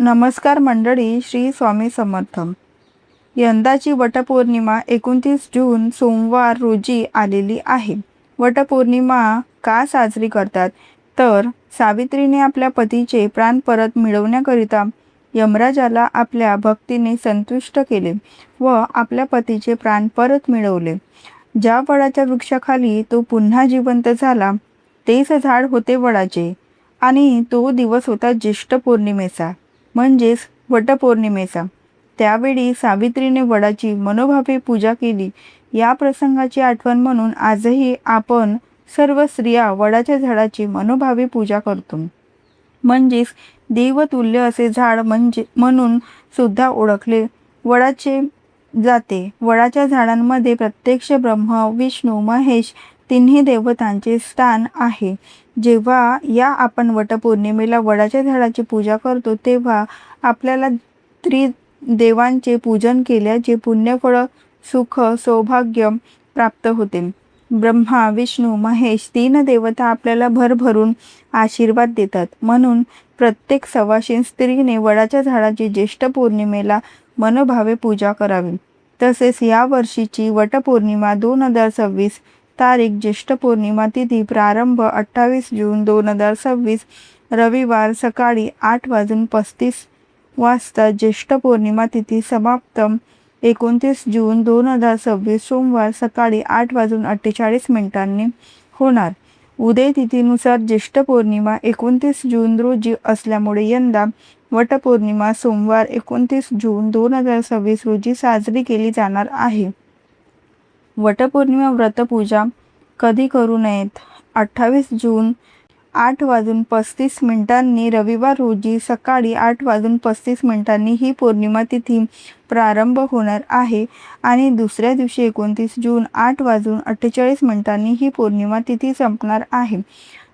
नमस्कार मंडळी, श्री स्वामी समर्थ. यंदाची वटपौर्णिमा 29 जून सोमवार रोजी आलेली आहे. वटपौर्णिमा का साजरी करतात तर सावित्रीने आपल्या पतीचे प्राण परत मिळवण्याकरिता यमराजाला आपल्या भक्तीने संतुष्ट केले व आपल्या पतीचे प्राण परत मिळवले. ज्या वडाच्या वृक्षाखाली तो पुन्हा जिवंत झाला तेच झाड होते वडाचे आणि तो दिवस होता ज्येष्ठ पौर्णिमेचा म्हणजेच वटपौर्णिमेचा. त्यावेळी सावित्रीने वडाची मनोभावे पूजा केली. या प्रसंगाची आठवण म्हणून आजही आपण सर्व स्त्रिया वडाच्या झाडाची मनोभावे पूजा करतो. म्हणजेच देवतुल्य असे झाड म्हणून सुद्धा ओळखले वडाचे जाते. वडाच्या झाडांमध्ये प्रत्यक्ष ब्रह्म, विष्णू, महेश तिन्ही देवतांचे स्थान आहे. जेव्हा आपण वटपौर्णिमेला वडाच्या झाडाची पूजा करतो तेव्हा आपल्याला त्रिदेवांचे पूजन केल्याचे पुण्यफळ, सुख, सौभाग्य प्राप्त होते. ब्रह्मा, विष्णू, महेश तीन देवता आपल्याला भरभरून आशीर्वाद देतात. म्हणून प्रत्येक सवाशीण स्त्रीने वडाच्या झाडाची ज्येष्ठ पौर्णिमेला मनोभावे पूजा करावी. तसेच या वर्षीची वटपौर्णिमा 2026 तारीख ज्येष्ठ पौर्णिमा तिथी प्रारंभ 28 जून 2026 रविवार सकाळी 8:35 ज्येष्ठ पौर्णिमा तिथी समाप्त 29 जून 2026 सोमवार सकाळी 8:48 होणार. उदय तिथीनुसार ज्येष्ठ पौर्णिमा 29 जून रोजी असल्यामुळे यंदा वटपौर्णिमा सोमवार 29 जून 2026 रोजी साजरी केली जाणार आहे. वटपौर्णिमा व्रतपूजा कधी करू नयेत. 28 जून 8:35 रविवार रोजी सकाळी 8:35 ही पौर्णिमा तिथी प्रारंभ होणार आहे आणि दुसऱ्या दिवशी 29 जून 8:48 ही पौर्णिमा तिथी संपणार आहे.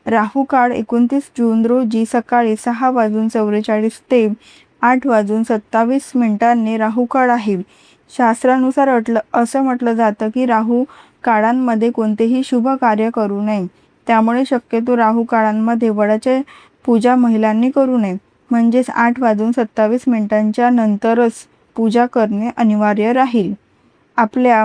राहू काळ 29 जून रोजी सकाळी 6:44 ते 8:27 राहू काळ आहे. शास्त्रानुसार असं म्हटलं जातं की राहू काळांमध्ये कोणतेही शुभ कार्य करू नये. त्यामुळे शक्यतो राहू काळांमध्ये वडाची पूजा महिलांनी करू नये. म्हणजेच 8:27 नंतरच पूजा करणे अनिवार्य राहील. आपल्या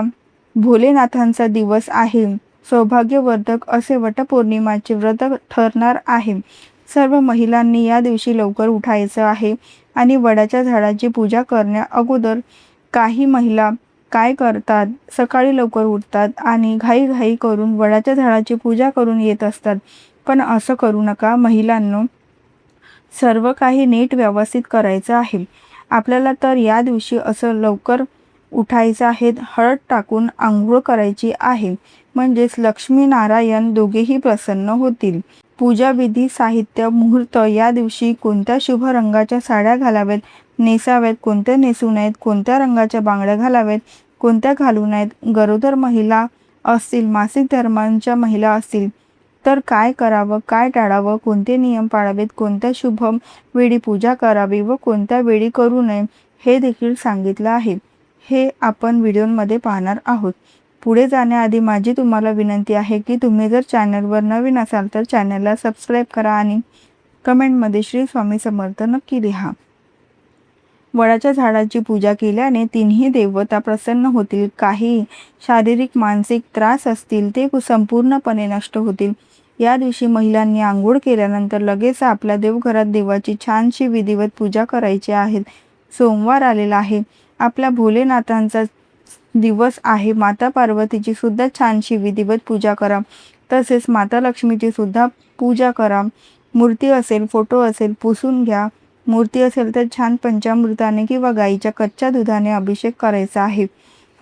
भोलेनाथांचा दिवस आहे. सौभाग्यवर्धक असे वटपौर्णिमाचे व्रत ठरणार आहे. सर्व महिलांनी या दिवशी लवकर उठायचं आहे आणि वडाच्या झाडाची पूजा करण्या अगोदर काही महिला काय करतात, सकाळी लवकर उठतात आणि घाईघाई करून वडाच्या झाडाची पूजा करून येत असतात. पण असं करू नका महिलांनो. सर्व काही नीट व्यवस्थित करायचं आहे. आपल्याला तर या दिवशी असं लवकर उठायचं आहे. हळद टाकून आंघोळ करायची आहे. म्हणजेच लक्ष्मी नारायण दोघेही प्रसन्न होतील. पूजाविधी, साहित्य, मुहूर्त, या दिवशी कोणत्या शुभ रंगाच्या साड्या घालाव्यात, नेसाव्यात, कोणत्या नेसू नयेत, कोणत्या रंगाच्या बांगड्या घालाव्यात, कोणत्या घालू नयेत, गरोदर महिला असतील, मासिक धर्मांच्या महिला असतील तर काय करावं, काय टाळावं, कोणते नियम पाळावेत, कोणत्या शुभ वेळी पूजा करावी व कोणत्या वेळी करू नये हे देखील सांगितलं आहे. हे आपण व्हिडिओमध्ये पाहणार आहोत. पुढे जाण्याआधी माझी तुम्हाला विनंती आहे की तुम्ही जर चॅनलवर नवीन असाल तर चॅनलला सबस्क्राईब करा आणि कमेंटमध्ये श्री स्वामी समर्थ नक्की लिहा. वडाच्या झाडाची पूजा केल्याने तिन्ही देवता प्रसन्न होतील. काही शारीरिक मानसिक त्रास असतील ते संपूर्णपणे नष्ट होतील. या दिवशी महिलांनी आंघोळ केल्यानंतर लगेच आपल्या देवघरात देवाची छानशी विधिवत पूजा करायची आहे. सोमवार आलेला आहे. आपल्या भोलेनाथांचा दिवस आहे. माता पार्वतीची सुद्धा छानशी विधिवत पूजा करा. तसेच माता लक्ष्मीची सुद्धा पूजा करा. मूर्ती असेल, फोटो असेल, पुसून घ्या. मूर्ती असेल तर छान पंचामृताने किंवा गाईच्या कच्च्या दुधाने अभिषेक करायचा आहे.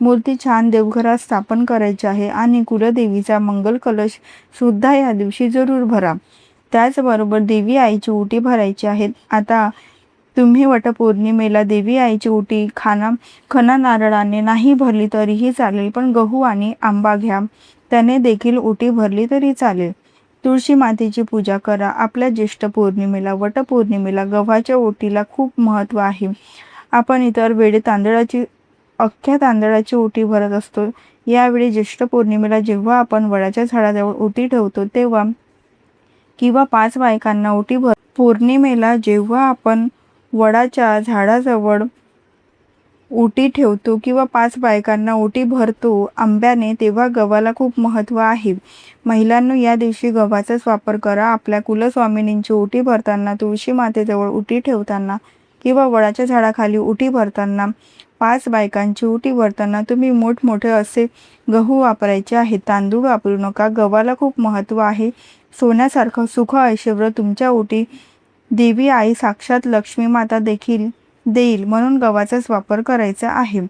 मूर्ती छान देवघरात स्थापन करायची आहे आणि कुलदेवीचा मंगल कलश सुद्धा या दिवशी जरूर भरा. त्याचबरोबर देवी आईची ओटी भरायची आहे. आता तुम्ही वटपौर्णिमेला देवी आईची ओटी खणा नारळाने नाही भरली तरीही चालेल, पण गहू आणि आंबा घ्या, त्याने देखील ओटी भरली तरी चालेल. तुळशी मातेची पूजा करा. आपल्या ज्येष्ठ पौर्णिमेला, वटपौर्णिमेला गव्हाच्या ओटीला खूप महत्त्व आहे. आपण इतर वेळी अख्ख्या तांदळाची ओटी भरत असतो. यावेळी ज्येष्ठ पौर्णिमेला जेव्हा आपण वडाच्या झाडाजवळ ओटी ठेवतो तेव्हा किंवा 5 बायकांना ओटी पौर्णिमेला जेव्हा आपण वडाच्या झाडाजवळ ओटी ठेवतो किंवा 5 बायकांना ओटी भरतो आंब्याने, तेव्हा गव्हाला खूप महत्त्व आहे. महिलांनो, या दिवशी गव्हाचाच वापर करा. आपल्या कुलस्वामिनींची ओटी भरताना, तुळशी मातेजवळ ओटी ठेवताना किंवा वडाच्या झाडाखाली ओटी भरताना, 5 बायकांची ओटी भरताना तुम्ही मोठमोठे असे गहू वापरायचे आहेत. तांदूळ वापरू नका. गव्हाला खूप महत्त्व आहे. सोन्यासारखं सुख ऐश्वर्य तुमच्या ओटी देवी आई साक्षात लक्ष्मी माता देखील देईल, म्हणून गव्हाचाच वापर करायचा आहे.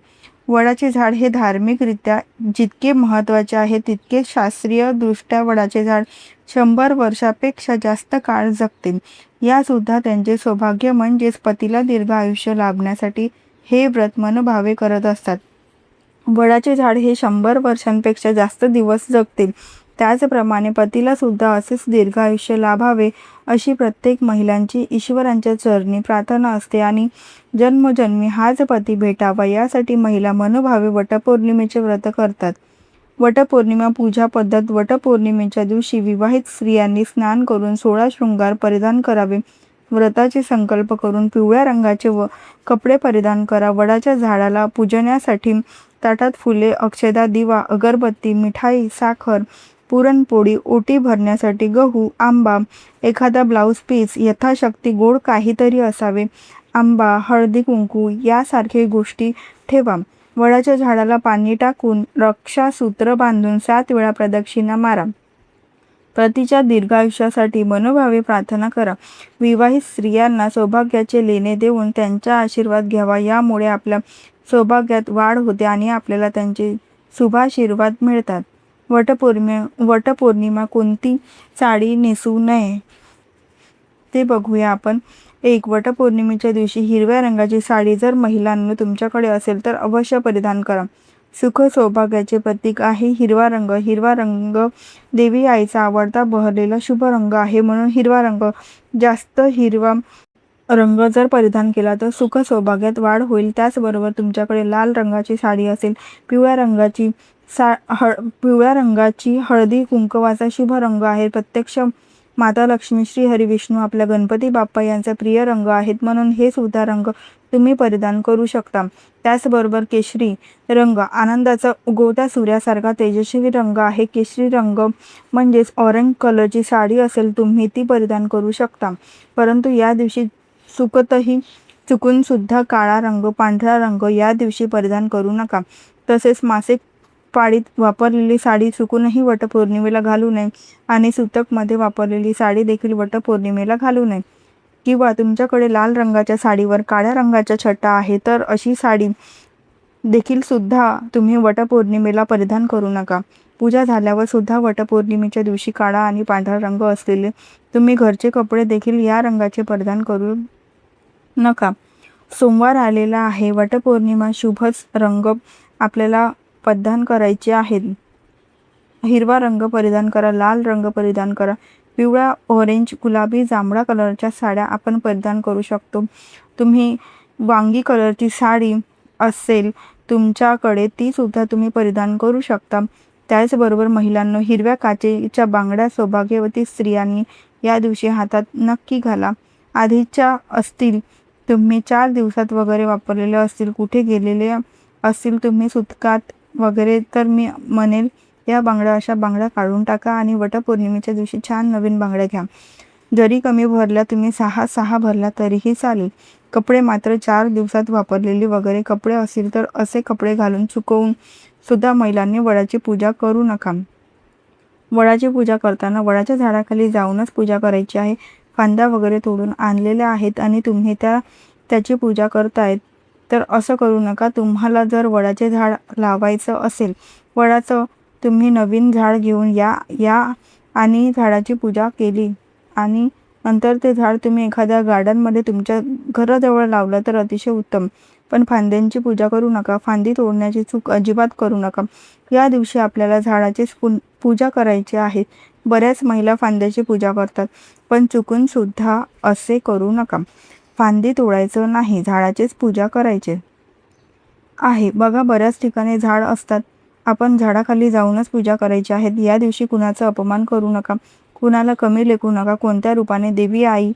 वडाचे झाड हे धार्मिकरित्या जितके महत्त्वाचे आहे तितके शास्त्रीय दृष्ट्या वडाचे झाड 100 वर्षापेक्षा जास्त काळ जगते. यासुद्धा त्यांचे सौभाग्य म्हणजेच पतीला दीर्घ आयुष्य लाभण्यासाठी हे व्रत मनभावे करत असतात. वडाचे झाड हे 100 वर्षांपेक्षा जास्त दिवस जगते. त्याचप्रमाणे पतीला सुद्धा असेच दीर्घ आयुष्य लाभावे अशी प्रत्येक महिलांची ईश्वरांच्या चरणी प्रार्थना असते आणि जन्मोजन्मी हाच पती भेटावा यासाठी महिला मनोभावे वटपौर्णिमेचे व्रत करतात. वटपौर्णिमा पूजा पद्धत. वटपौर्णिमेच्या दिवशी विवाहित स्त्रियांनी स्नान करून 16 शृंगार परिधान करावे. व्रताचे संकल्प करून पिवळ्या रंगाचे कपडे परिधान करा. वडाच्या झाडाला पूजण्यासाठी ताटात फुले, अक्षदा, दिवा, अगरबत्ती, मिठाई, साखर, पुरणपोळी, ओटी भरण्यासाठी गहू, आंबा, एखादा ब्लाऊज पीस, यथाशक्ती गोड काहीतरी असावे. आंबा, हळदी कुंकू यासारखे गोष्टी ठेवा. वडाच्या झाडाला पाणी टाकून रक्षासूत्र बांधून 7 वेळा प्रदक्षिणा मारा. पतीच्या दीर्घायुष्यासाठी मनोभावे प्रार्थना करा. विवाहित स्त्रियांना सौभाग्याचे लेणे देऊन त्यांचा आशीर्वाद घ्यावा. यामुळे आपल्या सौभाग्यात वाढ होते आणि आपल्याला त्यांचे शुभाशीर्वाद मिळतात. वटपौर्णिमा कोणती साडी नेसू नये ते बघूया आपण. 1. वटपौर्णिमेच्या दिवशी हिरव्या रंगाची साडी जर महिलांना तुमच्याकडे असेल तर अवश्य परिधान करा. सुख सौभाग्याचे प्रतीक आहे हिरवा रंग. हिरवा रंग देवी आईचा आवडता बहरलेला शुभ रंग आहे, म्हणून हिरवा रंग जास्त हिरवा रंग जर परिधान केला तर सुख सौभाग्यात वाढ होईल. त्याचबरोबर तुमच्याकडे लाल रंगाची साडी असेल, पिवळ्या रंगाची हळदी कुंकवाचा शुभ रंग आहे. प्रत्यक्ष माता लक्ष्मी, श्री हरी विष्णू, आपल्या गणपती बाप्पा यांचा प्रिय रंग आहेत, म्हणून हे सुद्धा रंग तुम्ही परिधान करू शकता. त्याचबरोबर केशरी रंग आनंदाचा उगवत्या सूर्यासारखा तेजस्वी रंग आहे. केशरी रंग म्हणजेच ऑरेंज कलरची साडी असेल तुम्ही ती परिधान करू शकता. परंतु या दिवशी चुकून सुद्धा काळा रंग, पांढरा रंग या दिवशी परिधान करू नका. तसेच मासिक पाळीत वापरलेली साडी चुकूनही वटपौर्णिमेला घालू नये आणि सुतकमध्ये वापरलेली साडी देखील वटपौर्णिमेला घालू नये. किंवा तुमच्याकडे लाल रंगाच्या साडीवर काळ्या रंगाच्या छटा आहे तर अशी साडी देखील सुद्धा तुम्ही वटपौर्णिमेला परिधान करू नका. पूजा झाल्यावर सुद्धा वटपौर्णिमेच्या दिवशी काळा आणि पांढरा रंग असलेले तुम्ही घरचे कपडे देखील या रंगाचे परिधान करू नका. सोमवार आलेला आहे. वटपौर्णिमा शुभच रंग आपल्याला परिधान करायचे आहेत. हिरवा रंग परिधान करा, लाल रंग परिधान करा, पिवळा, ऑरेंज, गुलाबी, जांभळा कलरच्या साड्या आपण परिधान करू शकतो. तुम्ही वांगी कलरची साडी असेल तुमच्याकडे ती सुद्धा तुम्ही परिधान करू शकता. त्याचबरोबर महिलांनो, हिरव्या काचेच्या बांगड्या सौभाग्यवती स्त्रियांनी या दिवशी हातात नक्की घाला. आधीच्या असतील तुम्ही 4 दिवसात वगैरे वापरलेले असतील, कुठे गेलेले असतील तुम्ही सुतकात वगैरे, तर मी म्हणेल या बांगड्या अशा बांगड्या काढून टाका आणि वटपौर्णिमेच्या दिवशी छान नवीन बांगड्या घ्या. जरी कमी भरल्या तुम्ही 6 भरल्या तरीही चालेल. कपडे मात्र 4 दिवसात वापरलेले वगैरे कपडे असतील तर असे कपडे घालून चुकवून सुद्धा महिलांनी वडाची पूजा करू नका. वडाची पूजा करताना वडाच्या झाडाखाली जाऊनच पूजा करायची आहे. फांद्या वगैरे तोडून आणलेल्या आहेत आणि तुम्ही त्याची पूजा करतायत तर असं करू नका. तुम्हाला जर वडाचे झाड लावायचं असेल, वडाचं तुम्ही नवीन झाड घेऊन या आणि झाडाची पूजा केली आणि नंतर ते झाड तुम्ही एखाद्या गार्डनमध्ये तुमच्या घराजवळ लावलं तर अतिशय उत्तम. पण फांद्यांची पूजा करू नका. फांदी तोडण्याची चूक अजिबात करू नका. या दिवशी आपल्याला झाडाचीच पूजा करायची आहे. बऱ्याच महिला फांद्याची पूजा करतात, पण चुकून सुद्धा असे करू नका. फांदी तोडायचं नाही, झाडाचीच पूजा करायची आहे. बघा, बऱ्याच ठिकाणी झाड असतात, आपण झाडाखाली जाऊनच पूजा करायची आहे. या दिवशी कुणाचा अपमान करू नका, कुणाला कमी लेखू नका. कोणत्या रूपाने देवी आई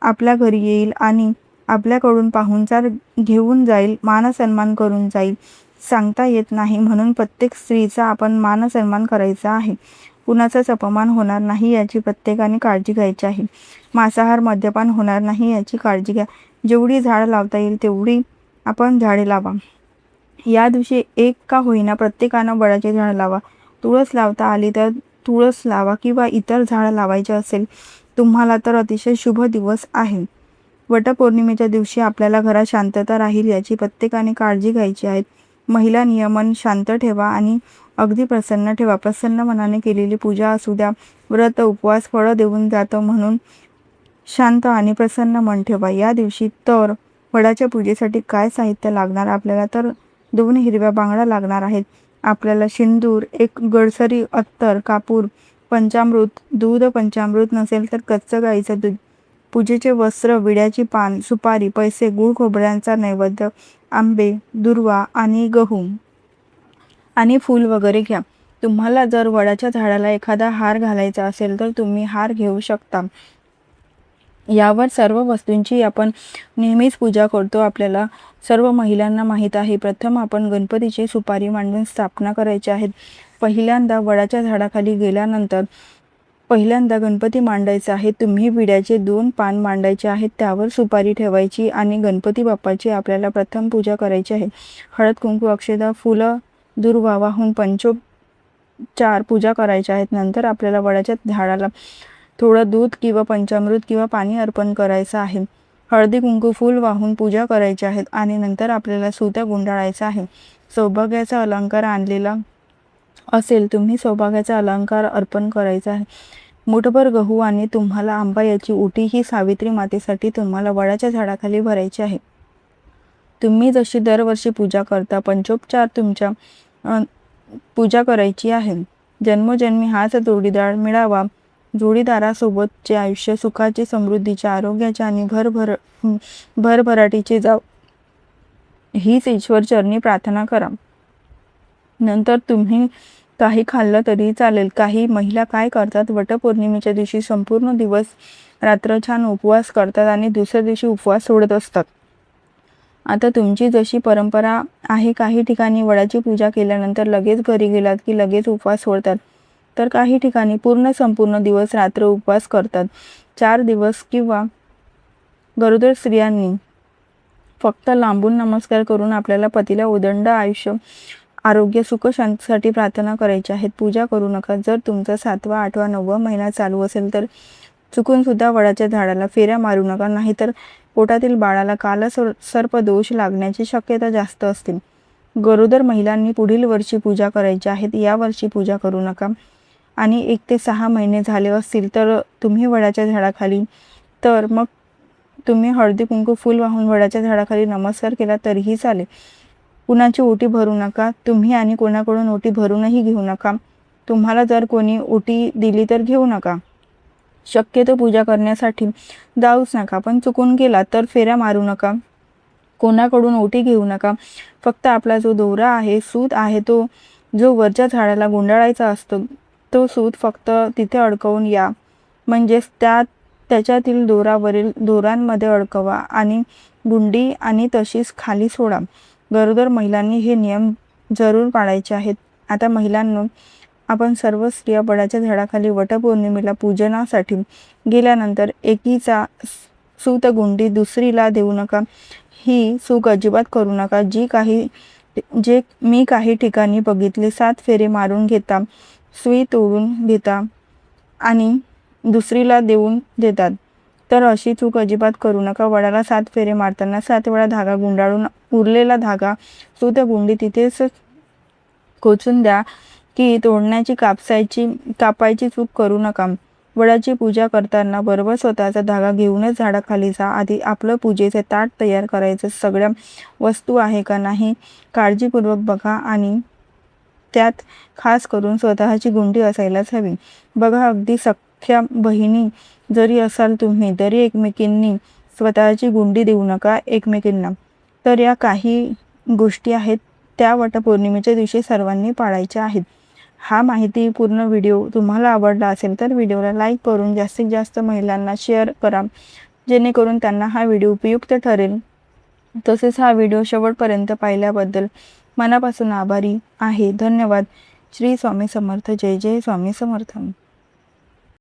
आपल्या घरी येईल आणि आपल्याकडून पाहुणचार घेऊन जाईल, मानसन्मान करून जाईल, सांगता येत नाही. म्हणून प्रत्येक स्त्रीचा आपण मानसन्मान करायचा आहे. कुणाचाच अपमान होणार नाही याची प्रत्येकाने काळजी घ्यायची आहे. मांसाहार, मद्यपान होणार नाही याची काळजी घ्या. जेवढी झाडं लावता येईल तेवढी आपण झाडे लावा. या दिवशी एक का होईना प्रत्येकानं वडाचे झाड लावा. तुळस लावता आली तर तुळस लावा किंवा इतर झाडं लावायचे असेल तुम्हाला तर अतिशय शुभ दिवस आहे. वटपौर्णिमेच्या दिवशी आपल्याला घरात शांतता राहील याची प्रत्येकाने काळजी घ्यायची आहे. महिला नियमन शांत ठेवा आणि अगदी प्रसन्न ठेवा. प्रसन्न मनाने केलेली पूजा असू द्या, व्रत, उपवास फळं देऊन जातं, म्हणून शांत आणि प्रसन्न मन ठेवा. या दिवशी तर वडाच्या पूजेसाठी काय साहित्य लागणार आपल्याला तर 2 हिरव्या बांगड्या लागणार आहेत. आपल्याला सिंदूर, 1 गडसरी अत्तर, कापूर, पंचामृत, दूध, पंचामृत नसेल तर कच्चं गाईचं दूध, पूजेचे वस्त्र, विड्याची पान, सुपारी, पैसे, गूळ खोबऱ्यांचा नैवेद्य, आंबे, दुर्वा आणि गहू आणि फूल वगैरे घ्या. तुम्हाला जर वडाच्या झाडाला एखादा हार घालायचा असेल तर तुम्ही हार घेऊ शकता. यावर सर्व वस्तूंची आपण नेहमीच पूजा करतो. आपल्याला सर्व महिलांना माहीत आहे. प्रथम आपण गणपतीची सुपारी मांडून स्थापना करायची आहे. पहिल्यांदा वडाच्या झाडाखाली गेल्यानंतर पहिल्यांदा गणपती मांडायचा आहे. तुम्ही विड्याचे 2 पान मांडायचे आहेत, त्यावर सुपारी ठेवायची आणि गणपती बाप्पाची आपल्याला प्रथम पूजा करायची आहे. हळद, कुंकू, अक्षता, फुलं, दुर्वा वाहून पंचोपचार पूजा करायच्या आहेत. नंतर आपल्याला वडाच्या झाडाला थोडं दूध किंवा पंचामृत किंवा पाणी अर्पण करायचं आहे. हळदी, कुंकू, फूल वाहून पूजा करायची आहेत आणि नंतर आपल्याला सुत्या गुंडाळायचा आहे. सौभाग्याचा अलंकार आणलेला असेल तुम्ही सौभाग्याचा अलंकार अर्पण करायचा आहे. मुठभर गहू आणि तुम्हाला आंबा याची ओटी ही सावित्री मातेसाठी तुम्हाला वडाच्या झाडाखाली भरायची आहे. तुम्ही जशी दरवर्षी पूजा करता पंचोपचार तुमच्या पूजा करायची आहे. जन्मोजन्मी हाच जोडीदार मिळावा. जोडीदारासोबतचे आयुष्य सुखाचे, समृद्धीचे, आरोग्याचे आणि भरभराटीचे जाव हीच ईश्वर चरणी प्रार्थना करा. नंतर तुम्ही काही खाल्लं तरी चालेल. काही महिला काय करतात, वटपौर्णिमेच्या दिवशी संपूर्ण दिवस रात्र छान उपवास करतात आणि दुसऱ्या दिवशी उपवास सोडत असतात. आता तुमची जशी परंपरा आहे, काही ठिकाणी वडाची पूजा केल्यानंतर लगेच घरी गेलात की लगेच उपवास सोडतात, तर काही ठिकाणी संपूर्ण दिवस रात्र उपवास करतात. 4 दिवस किंवा गरोदर स्त्रियांनी फक्त लांबून नमस्कार करून आपल्याला पतीला उदंड आयुष्य, आरोग्य, सुख, शांतीसाठी प्रार्थना करायची आहेत. पूजा करू नका. जर तुमचा 7वा, 8वा, 9वा महिना चालू असेल तर चुकून सुद्धा वडाच्या झाडाला फेऱ्या मारू नका, नाहीतर पोटातील बाळाला कालसर्पदोष लागण्याची शक्यता जास्त असते. गरोदर महिलांनी पुढील वर्षी पूजा करायची आहे, या वर्षी पूजा करू नका. आणि 1 ते 6 महिने झाले असतील तर तुम्ही वडाच्या झाडाखाली तर मग तुम्ही हळदी, कुंकू, फूल वाहून वडाच्या झाडाखाली नमस्कार केला तरीही चालेल. कुणाची ओटी भरू नका तुम्ही आणि कोणाकडून ओटी भरूनही घेऊ नका. तुम्हाला जर कोणी ओटी दिली तर घेऊ नका. शक्यतो पूजा करण्यासाठी जाऊच नका. पण चुकून गेला तर फेऱ्या मारू नका. कोणाकडून ओटी घेऊ नका. फक्त आपला जो दोरा आहे, सूत आहे, तो जो वरच्या झाडाला गुंडाळायचा असतो तो सूत फक्त तिथे अडकवून या. म्हणजेच त्याच्यातील दोरांमध्ये अडकवा आणि गुंडी आणि तशीच खाली सोडा. गरोदर महिलांनी हे नियम जरूर पाळायचे आहेत. आता महिलांनो, आपण सर्व स्त्रिया वडाच्या झाडाखाली वटपौर्णिमेला पूजनासाठी गेल्यानंतर एकीचा सूतगुंडी दुसरीला देऊ नका. ही चूक अजिबात करू नका. जे मी काही ठिकाणी बघितले, 7 फेरे मारून घेता, सुई तोडून घेता आणि दुसरीला देऊन देतात, तर अशी चूक अजिबात करू नका. वडाला 7 फेरे मारताना 7 वेळा धागा गुंडाळून उरलेला धागा सूतगुंडी तिथेच खोचून द्या की तोडण्याची कापायची चूक करू नका. वडाची पूजा करताना बरोबर स्वतःचा धागा घेऊनच झाडाखाली जा. आधी आपलं पूजेचे ताट तयार करायचं. सगळ्या वस्तू आहे का नाही काळजीपूर्वक बघा आणि त्यात खास करून स्वतःची गुंडी असायलाच हवी. बघा, अगदी सख्या बहिणी जरी असाल तुम्ही तरी एकमेकींनी स्वतःची गुंडी देऊ नका एकमेकींना. तर या काही गोष्टी आहेत त्या वटपौर्णिमेच्या दिवशी सर्वांनी पाळायच्या आहेत. हा माहितीपूर्ण व्हिडिओ तुम्हाला आवडला असेल तर व्हिडिओला लाईक करून जास्तीत जास्त महिलांना शेअर करा. जेणेकरून त्यांना हा व्हिडिओ उपयुक्त ठरेल. तसेच हा व्हिडिओ शेवटपर्यंत पाहिल्याबद्दल मनापासून आभारी आहे. धन्यवाद. श्री स्वामी समर्थ. जय जय स्वामी समर्थ.